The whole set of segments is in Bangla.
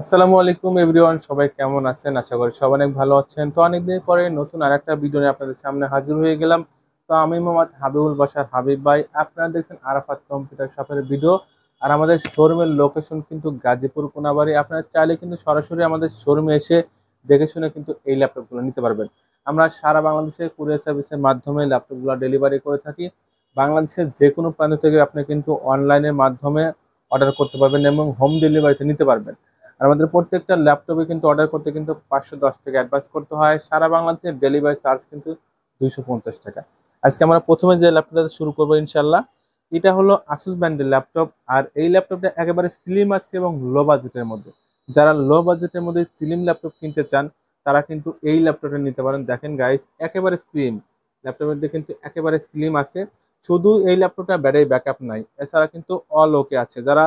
আসসালামু আলাইকুম এভরিওয়ান, সবাই কেমন আছেন? আশা করি সবাই অনেক ভালো আছেন। তো অনেকদিন পরে নতুন আরেকটা ভিডিও নিয়ে আপনাদের সামনে হাজির হয়ে গেলাম। তো আমি মোহাম্মদ হাবিবুল বাশার হাবিব ভাই, আপনারা দেখছেন আরাফাত কম্পিউটার শপের ভিডিও। আর আমাদের শোরুমের লোকেশন কিন্তু গাজীপুর কোনাবাড়ি। আপনারা চাইলে কিন্তু সরাসরি আমাদের শোরুমে এসে দেখে শুনে কিন্তু এই ল্যাপটপগুলো নিতে পারবেন। আমরা সারা বাংলাদেশে কুরিয়ার সার্ভিসের মাধ্যমে ল্যাপটপগুলো ডেলিভারি করে থাকি। বাংলাদেশের যে কোনো প্রান্ত থেকে আপনি কিন্তু অনলাইনের মাধ্যমে অর্ডার করতে পারবেন এবং হোম ডেলিভারিতে নিতে পারবেন। আর আমাদের প্রত্যেকটা ল্যাপটপে কিন্তু অর্ডার করতে কিন্তু 510 টাকা অ্যাডভান্স করতে হয়। সারা বাংলাদেশে ডেলিভারি চার্জ কিন্তু 250 টাকা। আজকে আমরা প্রথমে যে ল্যাপটপটা শুরু করবো ইনশাল্লাহ, এটা হলো আসুস ব্র্যান্ডের ল্যাপটপ। আর এই ল্যাপটপটা একেবারে স্লিম আছে এবং লো বাজেটের মধ্যে। যারা লো বাজেটের মধ্যে স্লিম ল্যাপটপ কিনতে চান তারা কিন্তু এই ল্যাপটপটা নিতে পারেন। দেখেন গাইস, একেবারে স্লিম ল্যাপটপের মধ্যে কিন্তু একেবারে স্লিম আছে। শুধু এই ল্যাপটপটা ব্যাটারি ব্যাকআপ নাই, এছাড়া কিন্তু অল ওকে আছে। যারা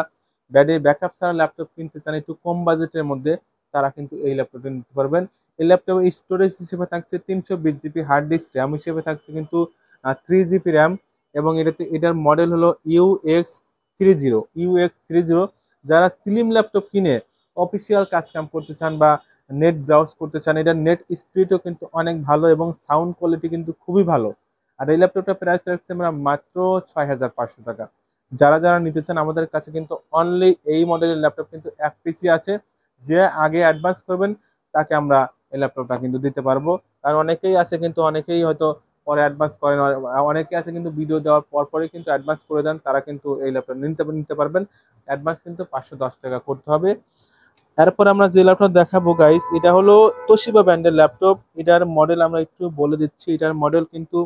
ব্যাটারি ব্যাকআপ ছাড়া ল্যাপটপ কিনতে চান একটু কম বাজেটের মধ্যে, তারা কিন্তু এই ল্যাপটপটা নিতে পারবেন। এই ল্যাপটপে স্টোরেজ হিসেবে থাকছে 320 জিবি, হার্ড ডিস্ক র্যাম হিসেবে থাকছে কিন্তু 3 জিবি র্যাম। এবং এটার মডেল হলো ইউএক্স 30। যারা স্লিম ল্যাপটপ কিনে অফিসিয়াল কাজ কাম করতে চান বা নেট ব্রাউজ করতে চান, এটার নেট স্পিডও কিন্তু অনেক ভালো এবং সাউন্ড কোয়ালিটি কিন্তু খুবই ভালো। আর এই ল্যাপটপটা প্রাইস রাখছে আমরা মাত্র 6500 টাকা। যারা যারা নিতে চান আমাদের কাছে কিন্তু অনলি এই মডেলের ল্যাপটপ কিন্তু এক পিসি আছে। যে আগে অ্যাডভান্স করবেন তাকে আমরা এই ল্যাপটপটা কিন্তু দিতে পারবো। কারণ অনেকেই আছে কিন্তু অনেকেই হয়তো পরে অ্যাডভান্স করেন, অনেকে আছে কিন্তু ভিডিও দেওয়ার পর পরে কিন্তু অ্যাডভান্স করে দেন, তারা কিন্তু এই ল্যাপটপ নিতে নিতে পারবেন। অ্যাডভান্স কিন্তু 510 টাকা করতে হবে। এরপর আমরা যে ল্যাপটপ দেখাবো গাইস, এটা হলো তোশিবা ব্র্যান্ডের ল্যাপটপ। এটার মডেল আমরা একটু বলে দিচ্ছি। এটার মডেল কিন্তু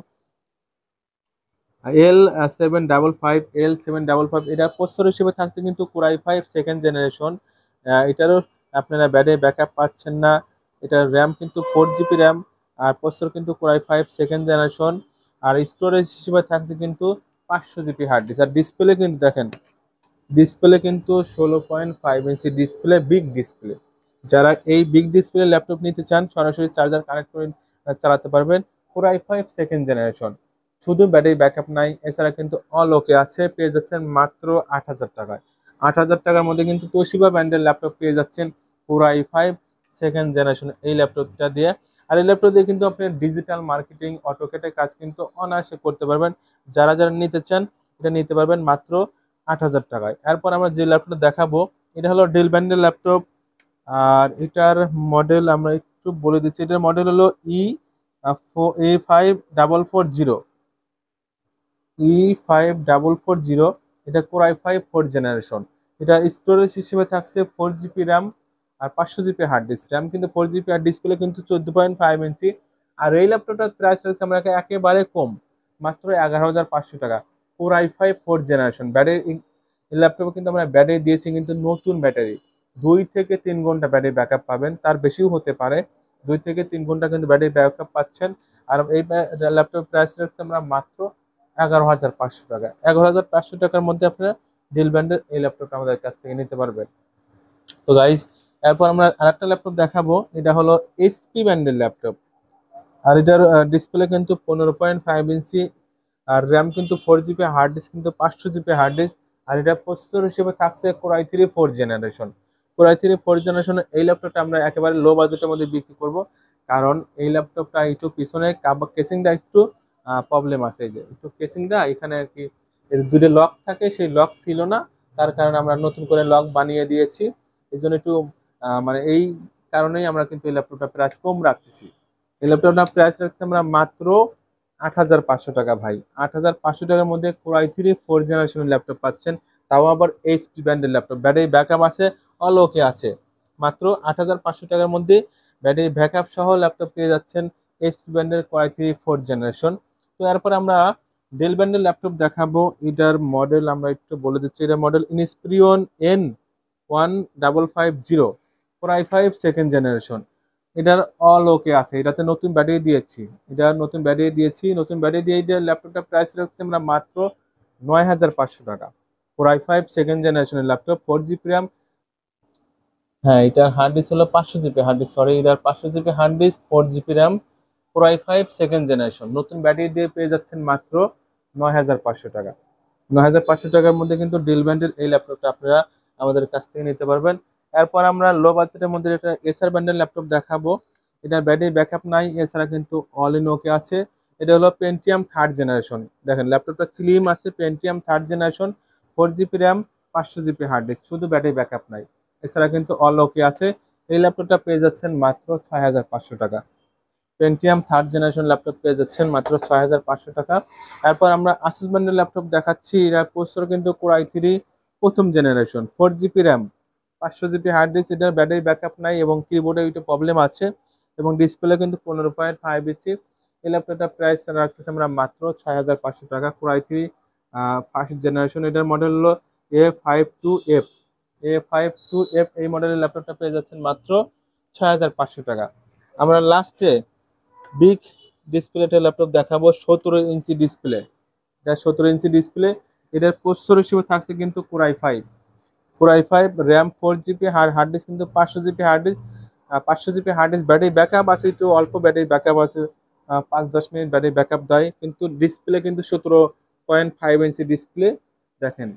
L755, এটা প্রসেসর হিসেবে থাকছে কিন্তু কোর i5 সেকেন্ড জেনারেশন। এটারও আপনারা ব্যাটারি ব্যাকআপ পাচ্ছেন না। এটার র্যাম কিন্তু 4 জিবি র্যাম। আর প্রসেসর কিন্তু কোর i5 সেকেন্ড জেনারেশন। আর স্টোরেজ হিসেবে থাকছে কিন্তু 500 জিবি হার্ড ডিস্ক। আর ডিসপ্লে কিন্তু দেখেন, ডিসপ্লে কিন্তু 16.5 ইঞ্চি ডিসপ্লে, বিগ ডিসপ্লে। যারা এই বিগ ডিসপ্লে ল্যাপটপ নিতে চান সরাসরি চার্জার কানেক্ট করে চালাতে পারবেন। কোর i5 সেকেন্ড জেনারেশন, শুধু ব্যাটারি ব্যাকআপ নাই, এছাড়া কিন্তু অল ওকে আছে। পেয়ে যাচ্ছেন মাত্র 8,000 টাকায়। 8,000 টাকার মধ্যে কিন্তু তোশিবা ব্র্যান্ডের ল্যাপটপ পেয়ে যাচ্ছেন কোর i5 সেকেন্ড জেনারেশন এই ল্যাপটপটা দিয়ে। আর এই ল্যাপটপ দিয়ে কিন্তু আপনি ডিজিটাল মার্কেটিং, অটোকেটের কাজ কিন্তু অনায়াসে করতে পারবেন। যারা যারা নিতে চান এটা নিতে পারবেন মাত্র 8,000 টাকায়। এরপর আমরা যে ল্যাপটপ দেখাবো, এটা হলো ডেল ব্র্যান্ডের ল্যাপটপ। আর এটার মডেল আমরা একটু বলে দিচ্ছি। এটার মডেল হলো E5440। E5440, এটা কোর i5 4 জেনারেশন। এটা স্টোরেজ হিসেবে থাকছে 4 জিবি র্যাম আর 500 জিবি হার্ড ডিস্ক। র্যাম কিন্তু 4 জিবি আর ডিসপ্লে কিন্তু 14.5 ইঞ্চি। আর এই ল্যাপটপটার প্রাইস রয়েছে আমরা একেবারে কম, মাত্র 11,500 টাকা। Core i5 4 generation battery. এই ল্যাপটপে কিন্তু আমরা ব্যাটারি দিয়েছি কিন্তু নতুন ব্যাটারি। 2 থেকে 3 ঘন্টা ব্যাটারি ব্যাকআপ পাবেন, তার বেশিও হতে পারে। 2 থেকে 3 ঘন্টা কিন্তু ব্যাটারি ব্যাকআপ পাচ্ছেন। আর এই ল্যাপটপ প্রাইস রাখছে আমরা মাত্র 11,500 টাকা। 11,500 টাকার মধ্যে আপনারা ডেল ব্র্যান্ডের এই ল্যাপটপটা আমাদের কাছ থেকে নিতে পারবেন। তো গাইজ, এরপর আমরা আরেকটা ল্যাপটপ দেখাবো। এটা হলো এইচপি ব্র্যান্ডের ল্যাপটপ। আর এটার ডিসপ্লে কিন্তু 15.5 ইঞ্চি। আর র্যাম কিন্তু 4 জিবি, হার্ড ডিস্ক কিন্তু 500 জিবি হার্ড ডিস্ক। আর এটা প্রসেসর হিসেবে থাকছে core i3 4 generation. Core i3 4 generation এই ল্যাপটপটা আমরা একেবারে লো বাজেটের মধ্যে বিক্রি করব। কারণ এই ল্যাপটপটা একটু পিছনে কেসিংটা একটু প্রবলেম আছে। এই যে একটু কেসিংটা এখানে আর কি, এর দুটো লক থাকে, সেই লক ছিল না। তার কারণে আমরা নতুন করে লক বানিয়ে দিয়েছি। এই জন্য একটু মানে এই কারণেই আমরা কিন্তু এই ল্যাপটপটা প্রাইস কম রাখতেছি। এই ল্যাপটপটার প্রাইস রাখছি আমরা মাত্র 8,500 টাকা ভাই। 8,500 টাকার মধ্যে কোর i3 4 জেনারেশনের ল্যাপটপ পাচ্ছেন, তাও আবার এইচপি ব্র্যান্ডের ল্যাপটপ। ব্যাটারি ব্যাকআপ আছে, অল ওকে আছে। মাত্র 8,500 টাকার মধ্যে ব্যাটারি ব্যাকআপ সহ ল্যাপটপ পেয়ে যাচ্ছেন এইচপি ব্র্যান্ডের কোর i3 4 জেনারেশন। তো এরপর আমরা ডেল ব্র্যান্ডের ল্যাপটপ দেখাবো। এটার মডেল আমরা একটু বলে দিচ্ছি। এটার model Inspiron N1550, core i5 second generation. এটার অল ওকে আছে, এটাতে নতুন ব্যাটারি দিয়েছি। নতুন ব্যাটারি দিয়ে এটা ল্যাপটপটা প্রাইস রাখছি আমরা মাত্র 9,500 টাকা। কোর i5 সেকেন্ড জেনারেশনের ল্যাপটপ, 4 জিবি র্যাম। হ্যাঁ, এটার হার্ড ডিস্ক হলো 500 জিবি হার্ড ডিস্ক, সরি, এটার 500 GB hard disk, 4 GB RAM, core i5 second generation. নতুন ব্যাটারি দিয়ে পেয়ে যাচ্ছেন মাত্র 9,500 টাকা। 9,500 টাকার মধ্যে কিন্তু ডেল ব্র্যান্ডের এই ল্যাপটপটা আপনারা আমাদের কাছ থেকে নিতে পারবেন। এরপর আমরা লো বাজেটের মধ্যে একটা এসার ব্র্যান্ডের ল্যাপটপ দেখাবো। এটার ব্যাটারি ব্যাকআপ নাই, এছাড়া কিন্তু অল ইন ওকে আছে। এটা হলো পেন্টিয়াম 3rd জেনারেশন। দেখেন ল্যাপটপটা স্লিম আছে, Pentium 3rd generation, 4 GB RAM, 500 GB hard disk, শুধু ব্যাটারি ব্যাকআপ নাই। এছাড়া কিন্তু অল ওকে আছে। এই ল্যাপটপটা পেয়ে যাচ্ছেন মাত্র 6500 টাকা। পেন্টিয়াম 3rd জেনারেশন ল্যাপটপ পেয়ে যাচ্ছেন মাত্র 6500 টাকা। তারপর আমরা আসুস ব্র্যান্ডের ল্যাপটপ দেখাচ্ছি। এটার প্রসেসর কিন্তু কোর i3 প্রথম generation, 4 GB RAM, 500 GB hard disk. এটার ব্যাটারি ব্যাকআপ নাই এবং কিবোর্ডে একটু প্রবলেম আছে এবং ডিসপ্লে কিন্তু 15.5 ইঞ্চি। এই ল্যাপটপটা প্রাইস রাখতেছি আমরা মাত্র 6500 টাকা। Core i3 first generation. এটার মডেল হলো A52F। A52F এই মডেলের ল্যাপটপটা পেয়ে যাচ্ছেন মাত্র 6500 টাকা। আমরা লাস্টে বিগ ডিসপ্লেটের ল্যাপটপ দেখাবো, 17 ইঞ্চি ডিসপ্লে। এটা 17 ইঞ্চি ডিসপ্লে। এটার প্রসেসর হিসেবে থাকছে কিন্তু core i5 RAM 4 GB, hard disk কিন্তু 500 GB hard disk. 500 GB hard disk, battery backup আছে একটু অল্প, ব্যাটারি ব্যাকআপ আছে 5-10 মিনিট ব্যাটারি ব্যাকআপ দেয়। কিন্তু ডিসপ্লে কিন্তু 17.5 ইঞ্চি ডিসপ্লে। দেখেন,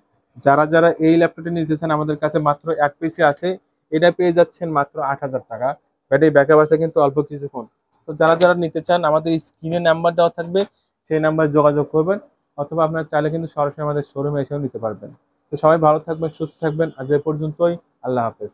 যারা যারা এই ল্যাপটপটি নিতে চান আমাদের কাছে মাত্র এক পিসি আছে। এটা পেয়ে যাচ্ছেন মাত্র 8000 টাকা। ব্যাটারি ব্যাকআপ আছে কিন্তু অল্প কিছুক্ষণ। তো যারা যারা নিতে চান আমাদের স্ক্রিনে নাম্বার দেওয়া থাকবে, সেই নাম্বারে যোগাযোগ করবেন, অথবা আপনারা চাইলে কিন্তু সরাসরি আমাদের শোরুমে এসেও নিতে পারবেন। তো সবাই ভালো থাকবেন, সুস্থ থাকবেন। আজ এ পর্যন্তই। আল্লাহ হাফেজ।